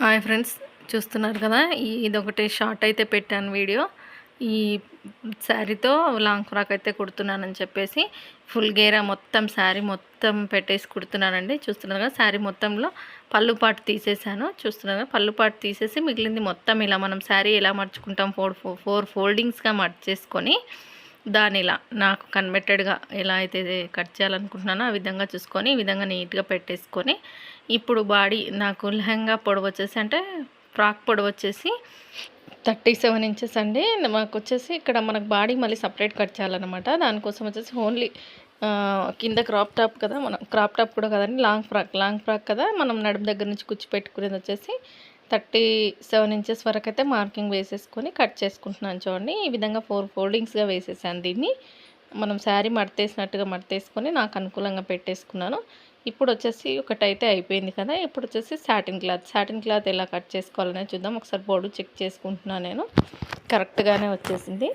Hi friends, చూస్తున్నారు కదా. ఇదొకటి షార్ట్ అయితే పెట్టాను వీడియో. ఈ శారీతో లాంగ్ ఫ్రాక్ అయితే కుడుతున్నానని చెప్పేసి ఫుల్ గేరా మొత్తం శారీ మొత్తం పెట్టేసి కుడుతున్నానండి. చూస్తున్నారు కదా, శారీ మొత్తంలో పళ్ళు పాటు తీసేసాను. చూస్తున్నారు కదా, పళ్ళు పాటు తీసేసి మిగిలింది మొత్తం ఇలా మనం శారీ ఎలా మర్చుకుంటాం, ఫోర్ ఫోల్డింగ్స్గా మర్చేసుకొని దాని ఇలా నాకు కన్వెర్టెడ్గా ఎలా అయితే కట్ చేయాలనుకుంటున్నానో ఆ విధంగా చూసుకొని ఈ విధంగా నీట్గా పెట్టేసుకొని, ఇప్పుడు బాడీ నాకు లెహంగా పొడవు వచ్చేసి అంటే ఫ్రాక్ పొడవు వచ్చేసి 37 ఇంచెస్ అండి. మాకు వచ్చేసి ఇక్కడ మనకు బాడీ మళ్ళీ సపరేట్ కట్ చేయాలన్నమాట. దానికోసం వచ్చేసి ఓన్లీ కింద క్రాప్ టాప్ కదా, మనం క్రాప్ టాప్ కూడా కదండి, లాంగ్ ఫ్రాక్ కదా, మనం నడుము దగ్గర నుంచి కుచ్చి పెట్టుకునేది వచ్చేసి 37 ఇంచెస్ వరకు అయితే మార్కింగ్ వేసేసుకొని కట్ చేసుకుంటున్నాను. చూడండి, ఈ విధంగా 4 ఫోల్డింగ్స్గా వేసేసాను. దీన్ని మనం శారీ మడతేసినట్టుగా మడతేసుకొని నాకు అనుకూలంగా పెట్టేసుకున్నాను. ఇప్పుడు వచ్చేసి ఒకటైతే అయిపోయింది కదా. ఇప్పుడు వచ్చేసి సాటిన్ క్లాత్ ఎలా కట్ చేసుకోవాలనేది చూద్దాం. ఒకసారి బోర్డు చెక్ చేసుకుంటున్నాను. నేను కరెక్ట్గానే వచ్చేసింది.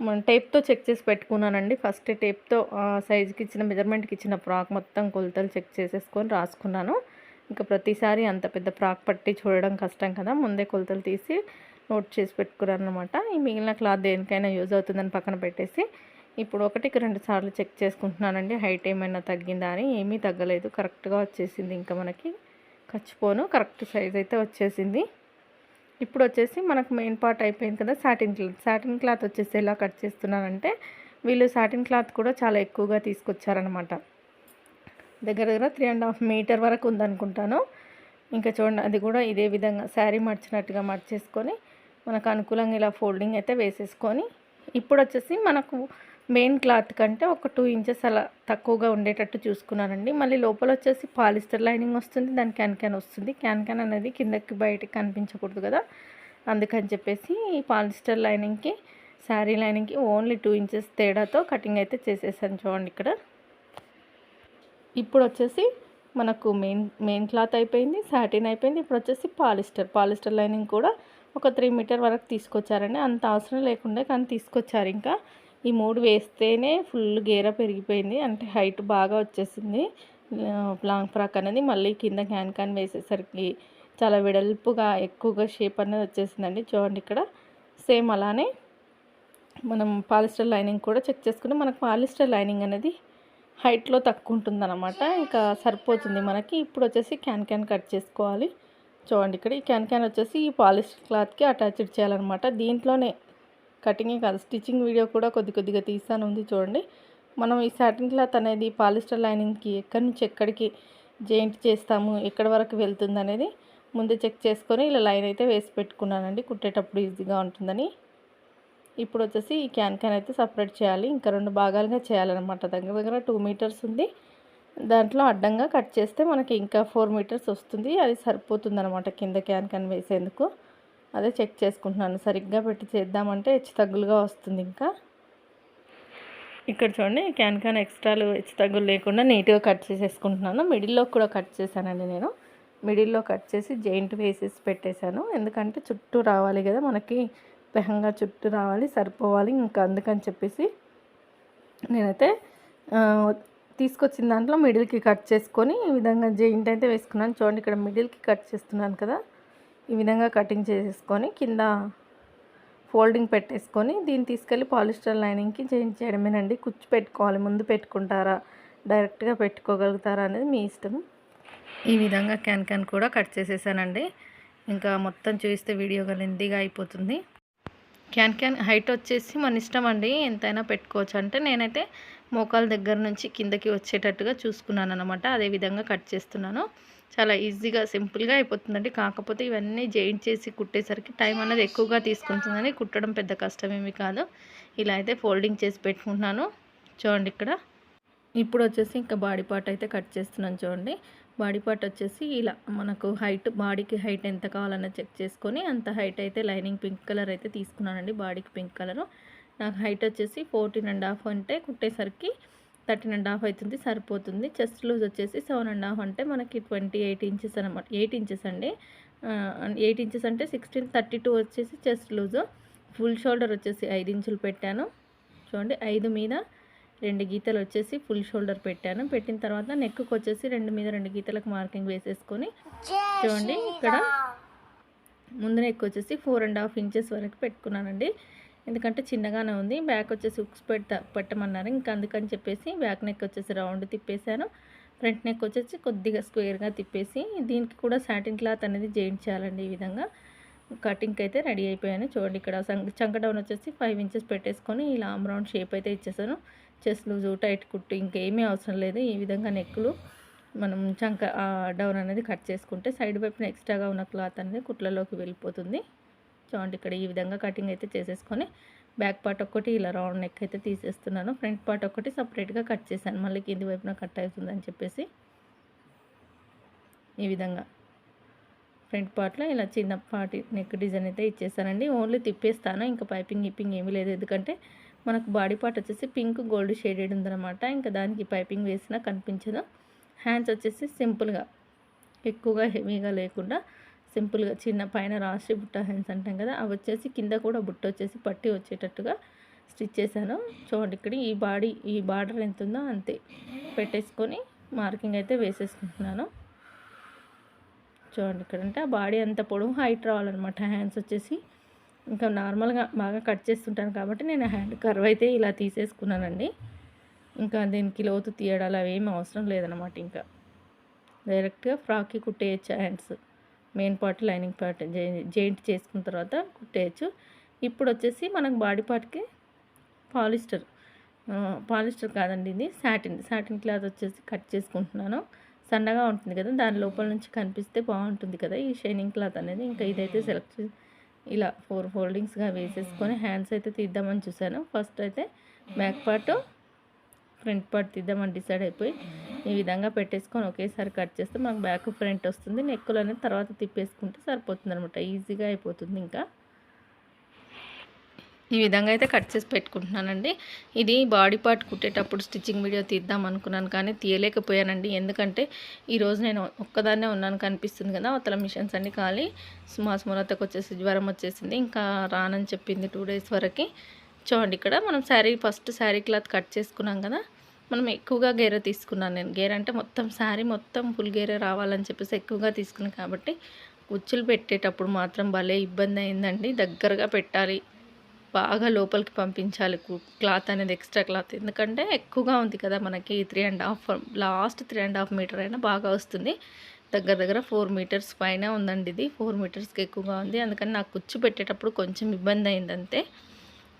మనం టేప్తో చెక్ చేసి పెట్టుకున్నానండి. ఫస్ట్ టేప్తో సైజుకి ఇచ్చిన మెజర్మెంట్కి ఇచ్చిన ఫ్రాక్ మొత్తం కొలతలు చెక్ చేసేసుకొని రాసుకున్నాను. ఇంకా ప్రతిసారి అంత పెద్ద ఫ్రాక్ పట్టి చూడడం కష్టం కదా, ముందే కొలతలు తీసి నోట్ చేసి పెట్టుకున్నాను అనమాట. ఈ మిగిలిన క్లాత్ దేనికైనా యూజ్ అవుతుందని పక్కన పెట్టేసి ఇప్పుడు 1కి 2 సార్లు చెక్ చేసుకుంటున్నానండి. హైట్ ఏమైనా తగ్గిందా అని. ఏమీ తగ్గలేదు, కరెక్ట్గా వచ్చేసింది. ఇంకా మనకి ఖర్చుపోను కరెక్ట్ సైజ్ అయితే వచ్చేసింది. ఇప్పుడు వచ్చేసి మనకు మెయిన్ పార్ట్ అయిపోయింది కదా, సాటిన్ క్లాత్ వచ్చేసి ఎలా కట్ చేస్తున్నానంటే, వీళ్ళు సాటిన్ క్లాత్ కూడా చాలా ఎక్కువగా తీసుకొచ్చారనమాట. దగ్గర 3.5 మీటర్ వరకు ఉందనుకుంటాను. ఇంకా చూడండి, అది కూడా ఇదే విధంగా శారీ మర్చినట్టుగా మర్చేసుకొని మనకు అనుకూలంగా ఇలా ఫోల్డింగ్ అయితే వేసేసుకొని, ఇప్పుడు వచ్చేసి మనకు మెయిన్ క్లాత్ కంటే ఒక 2 ఇంచెస్ అలా తక్కువగా ఉండేటట్టు చూసుకున్నానండి. మళ్ళీ లోపల వచ్చేసి పాలిస్టర్ లైనింగ్ వస్తుంది, దాని క్యాన్ వస్తుంది. క్యాన్ అనేది కిందకి బయటకి కనిపించకూడదు కదా, అందుకని చెప్పేసి ఈ పాలిస్టర్ లైనింగ్కి శారీ లైనింగ్కి ఓన్లీ 2 ఇంచెస్ తేడాతో కటింగ్ అయితే చేసేసాను. చూడండి ఇక్కడ. ఇప్పుడు వచ్చేసి మనకు మెయిన్ క్లాత్ అయిపోయింది, సాటిన్ అయిపోయింది. ఇప్పుడు వచ్చేసి పాలిస్టర్ లైనింగ్ కూడా ఒక 3 మీటర్ వరకు తీసుకొచ్చారండి. అంత అవసరం లేకుండా కానీ తీసుకొచ్చారు. ఇంకా ఈ 3 వేస్తేనే ఫుల్ గేర పెరిగిపోయింది, అంటే హైట్ బాగా వచ్చేసింది లాంగ్ ఫ్రాక్ అనేది. మళ్ళీ కింద క్యాన్ వేసేసరికి చాలా వెడల్పుగా ఎక్కువగా షేప్ అనేది వచ్చేసిందండి. చూడండి ఇక్కడ సేమ్ అలానే మనం పాలిస్టర్ లైనింగ్ కూడా చెక్ చేసుకుని, మనకు పాలిస్టర్ లైనింగ్ అనేది హైట్లో తక్కువ ఉంటుందన్నమాట, ఇంకా సరిపోతుంది మనకి. ఇప్పుడు వచ్చేసి క్యాన్ కట్ చేసుకోవాలి. చూడండి ఇక్కడ ఈ క్యాన్ వచ్చేసి ఈ పాలిస్టర్ క్లాత్కి అటాచ్డ్ చేయాలన్నమాట. దీంట్లోనే కటింగే కాదు, స్టిచ్చింగ్ వీడియో కూడా కొద్దిగా తీసాను, ఉంది చూడండి. మనం ఈ సాటిన్ క్లాత్ అనేది పాలిస్టర్ లైనింగ్కి ఎక్కడి నుంచి ఎక్కడికి జాయింట్ చేస్తాము, ఎక్కడి వరకు వెళ్తుంది అనేది ముందే చెక్ చేసుకొని ఇలా లైన్ అయితే వేసి పెట్టుకున్నానండి, కుట్టేటప్పుడు ఈజీగా ఉంటుందని. ఇప్పుడు వచ్చేసి ఈ క్యాన్ అయితే సపరేట్ చేయాలి. ఇంకా 2 భాగాలుగా చేయాలన్నమాట. దగ్గర 2 మీటర్స్ ఉంది. దాంట్లో అడ్డంగా కట్ చేస్తే మనకి ఇంకా 4 మీటర్స్ వస్తుంది. అది సరిపోతుంది అనమాట కింద క్యాన్ వేసేందుకు. అదే చెక్ చేసుకుంటున్నాను. సరిగ్గా పెట్టి చేద్దామంటే హెచ్చు తగ్గులుగా వస్తుంది. ఇంకా ఇక్కడ చూడండి, క్యాన్ ఎక్స్ట్రాలు హెచ్చు తగ్గులు లేకుండా నీట్గా కట్ చేసేసుకుంటున్నాను. మిడిల్లో కూడా కట్ చేశానండి నేను. మిడిల్లో కట్ చేసి జాయింట్ వేసేసి పెట్టేశాను. ఎందుకంటే చుట్టూ రావాలి కదా మనకి, లెహంగా చుట్టూ రావాలి, సరిపోవాలి. ఇంకా అందుకని చెప్పేసి నేనైతే తీసుకొచ్చిన దాంట్లో మిడిల్కి కట్ చేసుకొని ఈ విధంగా జాయింట్ అయితే వేసుకున్నాను. చూడండి ఇక్కడ మిడిల్కి కట్ చేస్తున్నాను కదా, ఈ విధంగా కటింగ్ చేసేసుకొని కింద ఫోల్డింగ్ పెట్టేసుకొని దీన్ని తీసుకెళ్ళి పాలిస్టర్ లైనింగ్కి జాయింట్ చేయడమేనండి. కుచ్చు పెట్టుకోవాలి, ముందు పెట్టుకుంటారా డైరెక్ట్గా పెట్టుకోగలుగుతారా అనేది మీ ఇష్టం. ఈ విధంగా క్యాన్ కూడా కట్ చేసేసానండి. ఇంకా మొత్తం చూస్తే వీడియోగా లెంతీగా అయిపోతుంది. క్యాన్ హైట్ వచ్చేసి మన ఇష్టం అండి, ఎంతైనా పెట్టుకోవచ్చు. అంటే నేనైతే మోకాల దగ్గర నుంచి కిందకి వచ్చేటట్టుగా చూసుకున్నాను అనమాట. అదేవిధంగా కట్ చేస్తున్నాను. చాలా ఈజీగా సింపుల్గా అయిపోతుందండి. కాకపోతే ఇవన్నీ జాయింట్ చేసి కుట్టేసరికి టైం అనేది ఎక్కువగా తీసుకుంటుందని కుట్టడం పెద్ద కష్టమేమి కాదు. ఇలా అయితే ఫోల్డింగ్ చేసి పెట్టుకుంటున్నాను. చూడండి ఇక్కడ. ఇప్పుడు వచ్చేసి ఇంకా బాడీ పార్ట్ అయితే కట్ చేస్తున్నాను. చూడండి, బాడీ పార్ట్ వచ్చేసి ఇలా మనకు హైట్, బాడీకి హైట్ ఎంత కావాలన్నది చెక్ చేసుకొని అంత హైట్ అయితే లైనింగ్ పింక్ కలర్ అయితే తీసుకున్నానండి. బాడీకి పింక్ కలరు. నాకు హైట్ వచ్చేసి 14.5 అంటే కుట్టేసరికి 13.5 అవుతుంది, సరిపోతుంది. చెస్ట్ లూజ్ వచ్చేసి 7.5 అంటే మనకి 28 ఇంచెస్ అనమాట. 8 ఇంచెస్ అండి. 8 ఇంచెస్ అంటే 1632 వచ్చేసి చెస్ట్ లూజు. ఫుల్ షోల్డర్ వచ్చేసి 5 ఇంచులు పెట్టాను. చూడండి, 5 మీద 2 గీతలు వచ్చేసి ఫుల్ షోల్డర్ పెట్టాను. పెట్టిన తర్వాత నెక్కు వచ్చేసి 2 మీద 2 గీతలకు మార్కింగ్ వేసేసుకొని చూడండి ఇక్కడ ముందు నెక్ వచ్చేసి 4.5 ఇంచెస్ వరకు పెట్టుకున్నానండి. ఎందుకంటే చిన్నగానే ఉంది. బ్యాక్ వచ్చేసి హుక్స్ పెట్టమన్నారు. ఇంకా అందుకని చెప్పేసి బ్యాక్ నెక్ వచ్చేసి రౌండ్ తిప్పేశాను. ఫ్రంట్ నెక్ వచ్చేసి కొద్దిగా స్క్వేర్గా తిప్పేసి దీనికి కూడా సాటిన్ క్లాత్ అనేది జాయింట్ చేయాలండి. ఈ విధంగా కటింగ్కి అయితే రెడీ అయిపోయాను. చూడండి ఇక్కడ చంక డౌన్ వచ్చేసి 5 ఇంచెస్ పెట్టేసుకొని ఇలా ఆమ్ రౌండ్ షేప్ అయితే ఇచ్చేసాను. చెస్ట్ లూజు టైట్ కుట్టు ఇంకేమీ అవసరం లేదు. ఈ విధంగా నెక్కులు మనం చంక డౌన్ అనేది కట్ చేసుకుంటే సైడ్ వైపున ఎక్స్ట్రాగా ఉన్న క్లాత్ అనేది కుట్లలోకి వెళ్ళిపోతుంది. చూడండి ఇక్కడ ఈ విధంగా కటింగ్ అయితే చేసేసుకొని బ్యాక్ పార్ట్ ఒక్కటి ఇలా రౌండ్ నెక్ అయితే తీసేస్తున్నాను. ఫ్రంట్ పార్ట్ ఒకటి సపరేట్గా కట్ చేశాను. మళ్ళీ కింది వైపున కట్ అవుతుందని చెప్పేసి ఈ విధంగా ఫ్రంట్ పార్ట్లో ఇలా చిన్న పార్ట్ నెక్ డిజైన్ అయితే ఇచ్చేసానండి. ఓన్లీ తిప్పేస్తాను, ఇంకా పైపింగ్ గిప్పింగ్ ఏమీ లేదు. ఎందుకంటే మనకు బాడీ పార్ట్ వచ్చేసి పింక్ గోల్డ్ షేడెడ్ ఉందన్నమాట. ఇంకా దానికి పైపింగ్ వేసినా కనిపించదు. హ్యాండ్స్ వచ్చేసి సింపుల్గా ఎక్కువగా హెవీగా లేకుండా సింపుల్గా చిన్న పైన రాసి బుట్ట హ్యాండ్స్ అంటాం కదా, అవి వచ్చేసి కింద కూడా బుట్ట వచ్చేసి పట్టి వచ్చేటట్టుగా స్టిచ్ చేశాను. చూడండి ఇక్కడ ఈ బార్డర్ ఎంత ఉందో అంతే పెట్టేసుకొని మార్కింగ్ అయితే వేసేసుకుంటున్నాను. చూడండి ఇక్కడ అంటే ఆ బాడీ అంత పొడవు హైట్ రావాలన్నమాట. హ్యాండ్స్ వచ్చేసి ఇంకా నార్మల్గా బాగా కట్ చేస్తుంటాను కాబట్టి నేను హ్యాండ్ కర్వ్ అయితే ఇలా తీసేసుకున్నానండి. ఇంకా దీనికి లోతు తీయడాలు అవి ఏమి అవసరం లేదనమాట. ఇంకా డైరెక్ట్గా ఫ్రాక్కి కుట్టేయచ్చు. Hands main part lining part joint చేసుకున్న తర్వాత కుట్టేయచ్చు. ఇప్పుడు వచ్చేసి మనకు బాడీ పార్ట్కి పాలిస్టర్ కాదండి, ఇది సాటిన్ క్లాత్ వచ్చేసి కట్ చేసుకుంటున్నాను. సన్నగా ఉంటుంది కదా, దాని లోపల నుంచి కనిపిస్తే బాగుంటుంది కదా ఈ షైనింగ్ క్లాత్ అనేది. ఇంకా ఇదైతే సెలెక్ట్ ఇలా 4 ఫోల్డింగ్స్గా వేసేసుకొని హ్యాండ్స్ అయితే తీద్దామని చూశాను. ఫస్ట్ అయితే బ్యాక్ పార్ట్ ఫ్రంట్ పార్ట్ తీద్దామని డిసైడ్ అయిపోయి ఈ విధంగా పెట్టేసుకొని ఒకేసారి కట్ చేస్తే మనకు బ్యాక్ ఫ్రంట్ వస్తుంది. నెక్కులు అనేది తర్వాత తిప్పేసుకుంటే సరిపోతుంది అనమాట, ఈజీగా అయిపోతుంది. ఇంకా ఈ విధంగా అయితే కట్ చేసి పెట్టుకుంటున్నానండి. ఇది బాడీ పార్ట్ కుట్టేటప్పుడు స్టిచ్చింగ్ వీడియో తీద్దాం అనుకున్నాను కానీ తీయలేకపోయానండి. ఎందుకంటే ఈరోజు నేను ఒక్కదాన్నే ఉన్నాను కనిపిస్తుంది కదా, అవతల మిషన్స్ అన్నీ ఖాళీ. మా సుమలతకు వచ్చేసి జ్వరం వచ్చేసింది, ఇంకా రానని చెప్పింది 2 డేస్ వరకు. చూడండి ఇక్కడ మనం ఫస్ట్ శారీ క్లాత్ కట్ చేసుకున్నాం కదా, మనం ఎక్కువగా గేర తీసుకున్నాను నేను. గేర అంటే మొత్తం శారీ మొత్తం ఫుల్ గేర రావాలని చెప్పేసి ఎక్కువగా తీసుకున్నాను కాబట్టి కుచ్చులు పెట్టేటప్పుడు మాత్రం భలే ఇబ్బంది అయిందండి. దగ్గరగా పెట్టాలి, బాగా లోపలికి పంపించాలి క్లాత్ అనేది, ఎక్స్ట్రా క్లాత్. ఎందుకంటే ఎక్కువగా ఉంది కదా మనకి 3.5 లాస్ట్ 3.5 మీటర్ అయినా బాగా వస్తుంది. దగ్గర 4 మీటర్స్ పైన ఉందండి. ఇది 4 మీటర్స్కి ఎక్కువగా ఉంది. అందుకని నాకు కుచ్చు పెట్టేటప్పుడు కొంచెం ఇబ్బంది అయింది అంతే.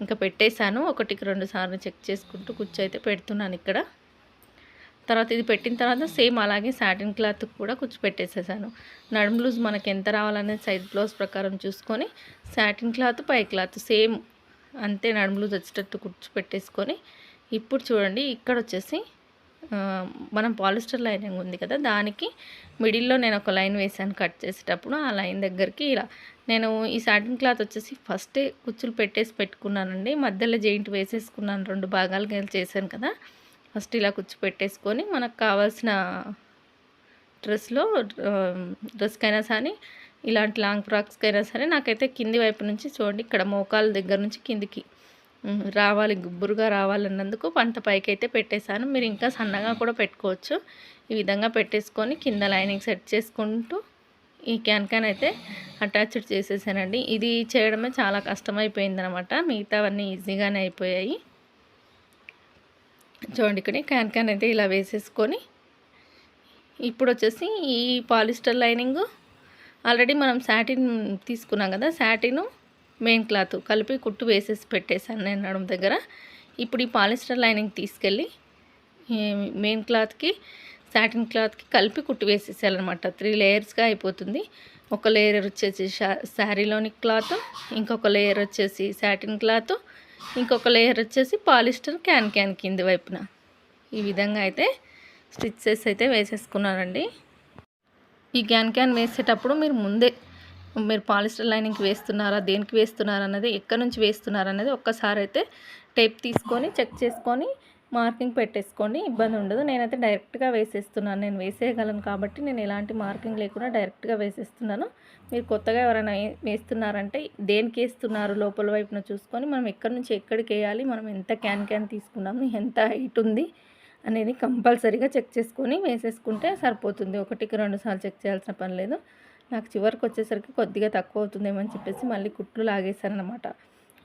ఇంకా పెట్టేశాను. 1-2 సార్లు చెక్ చేసుకుంటూ కుచ్చు అయితే పెడుతున్నాను ఇక్కడ. తర్వాత ఇది పెట్టిన తర్వాత సేమ్ అలాగే సాటిన్ క్లాత్ కూడా కుచ్చు పెట్టేసేసాను. నడుము లూజ్ మనకి ఎంత రావాలనేది సైడ్ బ్లౌజ్ ప్రకారం చూసుకొని సాటిన్ క్లాత్ పై క్లాత్ సేమ్ అంతే నడుము లూజ్ వచ్చేటట్టు కుచ్చు పెట్టేసుకొని ఇప్పుడు చూడండి ఇక్కడ వచ్చేసి మనం పాలిస్టర్ లైనింగ్ ఉంది కదా, దానికి మిడిల్లో నేను ఒక లైన్ వేసాను కట్ చేసేటప్పుడు. ఆ లైన్ దగ్గరికి ఇలా నేను ఈ సాటిన్ క్లాత్ వచ్చేసి ఫస్టే కుచ్చులు పెట్టేసి పెట్టుకున్నానండి. మధ్యలో జాయింట్ వేసేసుకున్నాను, 2 భాగాలుగా చేశాను కదా. ఫస్ట్ ఇలా కుచ్చు పెట్టేసుకొని మనకు కావాల్సిన డ్రెస్కైనా సరే ఇలాంటి లాంగ్ ఫ్రాక్స్కైనా సరే నాకైతే కింది వైపు నుంచి చూడండి ఇక్కడ మోకాల దగ్గర నుంచి కిందికి రావాలి, గుబ్బురుగా రావాలన్నందుకు పంట పైకి అయితే పెట్టేశాను. మీరు ఇంకా సన్నగా కూడా పెట్టుకోవచ్చు. ఈ విధంగా పెట్టేసుకొని కింద లైనింగ్ సెట్ చేసుకుంటూ ఈ క్యాన్ అయితే అటాచ్డ్ చేసేసానండి. ఇది చేయడమే చాలా కష్టమైపోయింది అనమాట, మిగతావన్నీ ఈజీగానే అయిపోయాయి. చూడండి ఇక్కడ క్యాన్ అయితే ఇలా వేసేసుకొని ఇప్పుడు వచ్చేసి ఈ పాలిస్టర్ లైనింగ్ ఆల్రెడీ మనం సాటిన్ తీసుకున్నాం కదా, సాటిన్ మెయిన్ క్లాత్ కలిపి కుట్టు వేసేసి పెట్టేశాను నేను నడుము దగ్గర. ఇప్పుడు ఈ పాలిస్టర్ లైనింగ్ తీసుకెళ్ళి మెయిన్ క్లాత్కి సాటిన్ క్లాత్కి కలిపి కుట్టు వేసేసాలన్నమాట. 3 లేయర్స్గా అయిపోతుంది. ఒక లేయర్ వచ్చేసి శారీలోని క్లాత్, ఇంకొక లేయర్ వచ్చేసి సాటిన్ క్లాత్, ఇంకొక లేయర్ వచ్చేసి పాలిస్టర్ క్యాన్ కింది వైపున. ఈ విధంగా అయితే స్టిచ్చెస్ అయితే వేసేసుకున్నానండి. ఈ క్యాన్ వేసేటప్పుడు మీరు పాలిస్టర్ లైనింగ్కి వేస్తున్నారా, దేనికి వేస్తున్నారా అన్నది, ఎక్కడి నుంచి వేస్తున్నారా అనేది ఒక్కసారి అయితే టేప్ తీసుకొని చెక్ చేసుకొని మార్కింగ్ పెట్టేసుకోండి, ఇబ్బంది ఉండదు. నేనైతే డైరెక్ట్గా వేసేస్తున్నాను, నేను వేసేయగలను కాబట్టి నేను ఎలాంటి మార్కింగ్ లేకుండా డైరెక్ట్గా వేసేస్తున్నాను. మీరు కొత్తగా ఎవరైనా వేస్తున్నారంటే దేనికి వేస్తున్నారు లోపల వైపున చూసుకొని మనం ఎక్కడి నుంచి ఎక్కడికి వేయాలి, మనం ఎంత క్యాన్ తీసుకున్నాము, ఎంత హైట్ ఉంది అనేది కంపల్సరీగా చెక్ చేసుకొని వేసేసుకుంటే సరిపోతుంది. 1-2 సార్లు చెక్ చేయాల్సిన పని లేదు. నాకు చివరికి వచ్చేసరికి కొద్దిగా తక్కువ అవుతుందేమో అని చెప్పేసి మళ్ళీ కుట్లు లాగేశానమాట.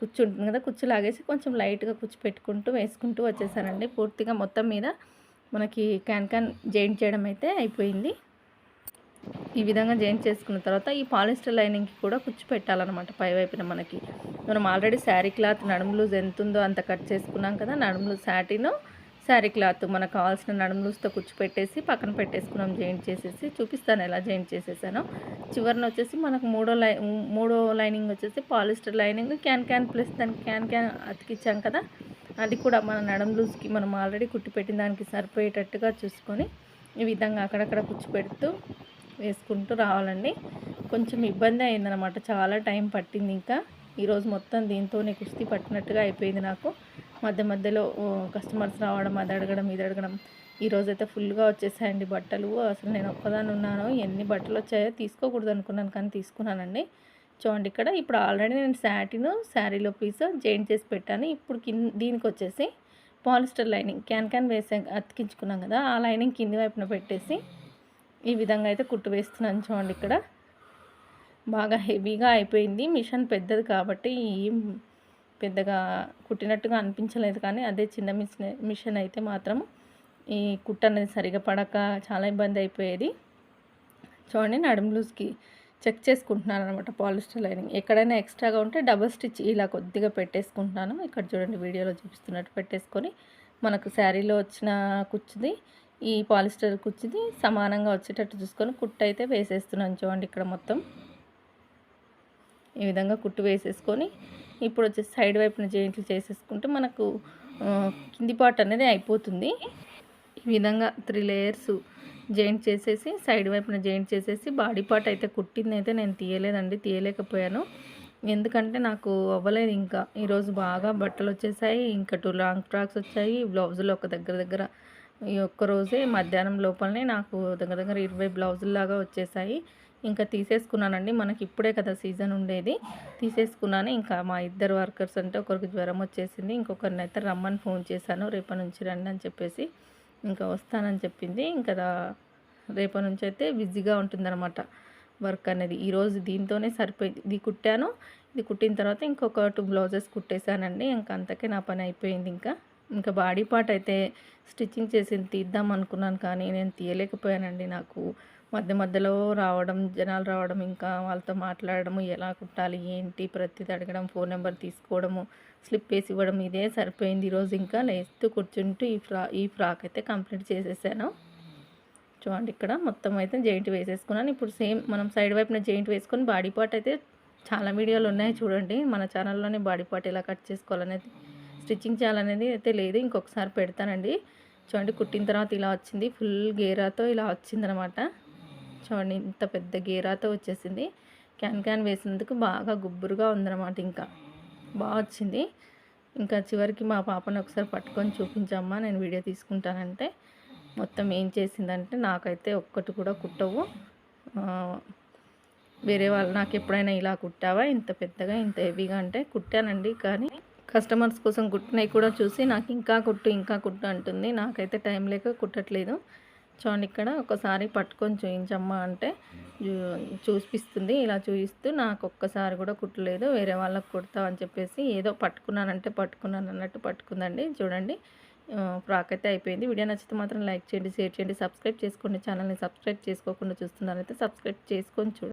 కుచ్చు ఉంటుంది కదా, కుచ్చు లాగేసి కొంచెం లైట్గా కుచ్చు పెట్టుకుంటూ వేసుకుంటూ వచ్చేసానండి. పూర్తిగా మొత్తం మీద మనకి క్యాన్ జాయింట్ చేయడం అయితే అయిపోయింది. ఈ విధంగా జాయింట్ చేసుకున్న తర్వాత ఈ పాలిస్టర్ లైనింగ్కి కూడా కుచ్చు పెట్టాలన్నమాట పై వైపున. మనం ఆల్రెడీ శారీ క్లాత్ నడుము లూజ్ ఎంత ఉందో అంత కట్ చేసుకున్నాం కదా. నడుము లూజ్ సాటిన్, శారీ క్లాత్ మనకు కావాల్సిన నడుము లూజ్తో కుచ్చు పెట్టేసి పక్కన పెట్టేసుకున్నాం. జాయింట్ చేసేసి చూపిస్తాను ఎలా జాయింట్ చేసేసానో. చివరిన వచ్చేసి మనకు మూడో లైనింగ్ వచ్చేసి పాలిస్టర్ లైనింగ్ క్యాన్ ప్లస్ దానికి క్యాన్ అతికిచ్చాం కదా, అది కూడా మన నడుము లూజ్కి మనం ఆల్రెడీ కుట్టి పెట్టిన దానికి సరిపోయేటట్టుగా చూసుకొని ఈ విధంగా అక్కడక్కడ కుచ్చు పెడుతూ వేసుకుంటూ రావాలండి. కొంచెం ఇబ్బంది అయిందనమాట, చాలా టైం పట్టింది. ఇంకా ఈరోజు మొత్తం దీంతోనే కుస్తీ పట్టినట్టుగా అయిపోయింది నాకు. మధ్యలో కస్టమర్స్ రావడం, అది అడగడం ఇది అడగడం. ఈరోజైతే ఫుల్గా వచ్చేసాయండి బట్టలు. అసలు నేను ఒక్కదాన్ని ఉన్నాను, ఎన్ని బట్టలు వచ్చాయో తీసుకోకూడదు అనుకున్నాను కానీ తీసుకున్నానండి. చూడండి ఇక్కడ ఇప్పుడు ఆల్రెడీ నేను శారీలో పీస్ జాయింట్ చేసి పెట్టాను. ఇప్పుడు దీనికి వచ్చేసి పాలిస్టర్ లైనింగ్ క్యాన్ వేసా అతికించుకున్నాం కదా, ఆ లైనింగ్ కింది వైపున పెట్టేసి ఈ విధంగా అయితే కుట్టు వేస్తున్నాను. చూడండి ఇక్కడ బాగా హెవీగా అయిపోయింది. మిషన్ పెద్దది కాబట్టి పెద్దగా కుట్టినట్టుగా అనిపించలేదు, కానీ అదే చిన్న మిషన్ అయితే మాత్రం ఈ కుట్టు అనేది సరిగా పడక చాలా ఇబ్బంది అయిపోయేది. చూడండి నడుము లూజ్కి చెక్ చేసుకుంటున్నాను అనమాట పాలిస్టర్ లైనింగ్. ఎక్కడైనా ఎక్స్ట్రాగా ఉంటే డబుల్ స్టిచ్ ఇలా కొద్దిగా పెట్టేసుకుంటున్నాను. ఇక్కడ చూడండి వీడియోలో చూపిస్తున్నట్టు పెట్టేసుకొని మనకు శారీలో వచ్చిన కుచ్చుది ఈ పాలిస్టర్ కుచ్చిది సమానంగా వచ్చేటట్టు చూసుకొని కుట్టు అయితే వేసేస్తున్నాను. చూడండి ఇక్కడ మొత్తం ఈ విధంగా కుట్టు వేసేసుకొని ఇప్పుడు వచ్చేసి సైడ్ వైపున జాయింట్లు చేసేసుకుంటే మనకు కింది పార్ట్ అనేది అయిపోతుంది. ఈ విధంగా 3 లేయర్స్ జాయింట్ చేసేసి సైడ్ వైపున జాయింట్ చేసేసి బాడీ పార్ట్ అయితే కుట్టింది అయితే నేను తీయలేకపోయాను. ఎందుకంటే నాకు అవ్వలేదు. ఇంకా ఈరోజు బాగా బట్టలు వచ్చేసాయి. ఇంకా 2 లాంగ్ ఫ్రాక్స్ వచ్చాయి. బ్లౌజులు ఒక దగ్గర ఈ ఒక్కరోజే మధ్యాహ్నం లోపలనే నాకు దగ్గర 20 బ్లౌజుల్లాగా వచ్చేసాయి. ఇంకా తీసేసుకున్నానండి. మనకి ఇప్పుడే కదా సీజన్ ఉండేది, తీసేసుకున్నాను. ఇంకా మా ఇద్దరు వర్కర్స్ అంటే ఒకరికి జ్వరం వచ్చేసింది, ఇంకొకరిని అయితే రమ్మని ఫోన్ చేశాను, రేపటి నుంచి రండి అని చెప్పేసి. ఇంకా వస్తానని చెప్పింది. ఇంకా రేపటి నుంచి అయితే బిజీగా ఉంటుందన్నమాట వర్క్ అనేది. ఈరోజు దీంతోనే సరిపోయింది. ఇది కుట్టాను, ఇది కుట్టిన తర్వాత ఇంకొక 2 బ్లౌజెస్ కుట్టేశానండి. ఇంకా అంతకే నా పని అయిపోయింది. ఇంకా బాడీ పార్ట్ అయితే స్టిచ్చింగ్ చేసి తీద్దాం అనుకున్నాను, కానీ నేను తీయలేకపోయానండి. నాకు మధ్యలో జనాలు రావడం, ఇంకా వాళ్ళతో మాట్లాడడము, ఎలా కుట్టాలి ఏంటి ప్రతిదీ అడగడం, ఫోన్ నెంబర్ తీసుకోవడము, స్లిప్ వేసి ఇవ్వడం, ఇదే సరిపోయింది ఈరోజు. ఇంకా లేస్తూ కూర్చుంటూ ఈ ఫ్రాక్ అయితే కంప్లీట్ చేసేసాను. చూడండి ఇక్కడ మొత్తం అయితే జాయింట్ వేసేసుకున్నాను. ఇప్పుడు సేమ్ మనం సైడ్ వైపున జాయింట్ వేసుకొని బాడీ పార్ట్ అయితే చాలా వీడియోలు ఉన్నాయి చూడండి. మన ఛానల్లోనే బాడీ పార్ట్ ఎలా కట్ చేసుకోవాలనేది, స్టిచ్చింగ్ చేయాలనేది అయితే లేదు, ఇంకొకసారి పెడతానండి. చూడండి కుట్టిన తర్వాత ఇలా వచ్చింది, ఫుల్ గేరాతో ఇలా వచ్చిందనమాట. చూడండి ఇంత పెద్ద గేరాతో వచ్చేసింది. క్యాన్ వేసినందుకు బాగా గుబ్బురుగా ఉందన్నమాట. ఇంకా బాగా వచ్చింది. ఇంకా చివరికి మా పాపని ఒకసారి పట్టుకొని చూపించమ్మా నేను వీడియో తీసుకుంటానంటే మొత్తం ఏం చేసిందంటే, నాకైతే ఒక్కటి కూడా కుట్టవు, వేరే వాళ్ళు నాకు ఎప్పుడైనా ఇలా కుట్టావా ఇంత పెద్దగా ఇంత హెవీగా అంటే కుట్టానండి. కానీ కస్టమర్స్ కోసం కుట్టినవి కూడా చూసి నాకు ఇంకా కుట్టు అంటుంది. నాకైతే టైం లేక కుట్టట్లేదు. చూడండి ఇక్కడ ఒకసారి పట్టుకొని చూపించమ్మా అంటే చూపిస్తుంది. ఇలా చూపిస్తూ నాకు ఒక్కసారి కూడా కుట్టలేదు, వేరే వాళ్ళకి కుడతావు అని చెప్పేసి ఏదో పట్టుకున్నాను అన్నట్టు పట్టుకుందండి. చూడండి ఫ్రాక్ అయితే అయిపోయింది. వీడియో నచ్చితే మాత్రం లైక్ చేయండి, షేర్ చేయండి, సబ్స్క్రైబ్ చేసుకోండి. ఛానల్ని సబ్స్క్రైబ్ చేసుకోకుండా చూస్తున్నారైతే సబ్స్క్రైబ్ చేసుకొని చూడండి.